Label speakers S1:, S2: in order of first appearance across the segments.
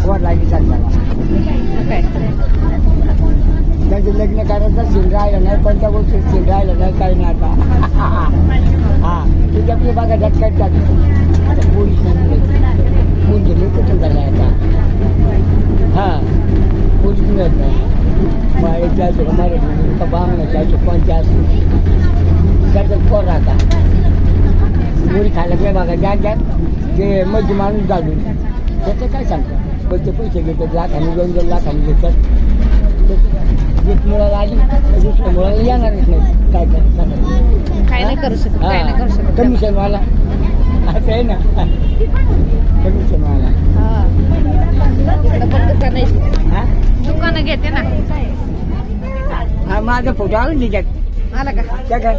S1: वर लागली चालताना
S2: काय
S1: त्याचे लग्न करायचं सीन राहिलं नाही कोणत्या गोष्टी सीन राहिलं नाही काही नाही आता हा तुझी आपली बागा झटकत चालते आता पोलीस मुंडे मी कुठून झालं आता हा पोलीस मिळत नाही मग जायचं मराठी का बांगला जायचं कोणत्या त्याचं पोर राहता मुली खायला काय बघा ज्या ज्या ते मधी माणूस घालून त्याचं काय सांगतं कोणते पैसे घेतात लाखांनी 2-2 लाखांनी घेतात एक मुळाला आली दुसऱ्या मुळाला येणारच नाही काय करायचं
S2: काय नाही करू शकत काय नाही करू शकत
S1: कमिशनवाला असं आहे ना कमिशनवाला
S2: हा इकडं पण दुकान आहे
S1: हा
S2: दुकानं घेते ना
S1: हा माझा फोटो आला ना त्याच्यात
S2: आला का
S1: त्या काय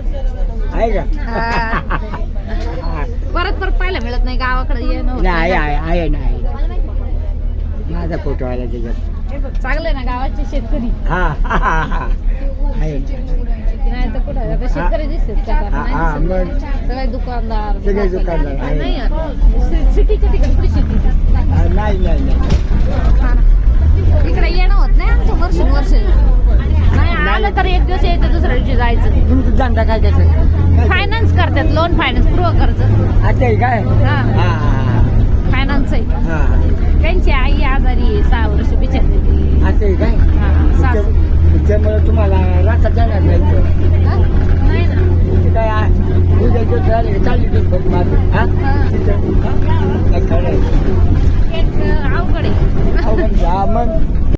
S1: आहे का
S2: हा. परत परत पाहायला मिळत नाही गावाकडे येणं होत
S1: नाही
S2: नाही.
S1: आहे ना माझा फोटो आला त्याच्यात
S2: चांगलं आहे ना गावाचे शेतकरी
S1: हा आहे
S2: नाही तर कुठं आता शेतकरी दिसतात का
S1: हा, हा,
S2: नाही
S1: मग.
S2: दिसत. सगळे दुकानदार
S1: सगळे दुकानदार, आहे.
S2: नाही यार. सिटीच्या तिकडे कुठे शेती
S1: नाही
S2: इकडे येणं होत नाही आमचं वर्ष नाही आलं तर एक दिवस यायचं दुसऱ्या दिवशी जायचं
S1: तुमचं धंदा काय त्याचं
S2: फायनान्स करतात लोन फायनान्स गृह कर्ज
S1: अच्छा आहे काय
S2: हा
S1: हा
S2: फायनान्स आहे
S1: हा
S2: त्यांची आई आजारी आहे 6 वर्ष बिचारलेली
S1: असं आहे काय
S2: सासू
S1: त्यामुळे तुम्हाला राखत जाणार नाही इथं.
S2: हा? नाही ना
S1: तिथे काय आहे उद्या दिवस राहिले चालली दिवस माझं हा
S2: हा.
S1: तिथं हा? काय खरं आहे
S2: एक अवघड आहे
S1: अवघड आहे. हा, मग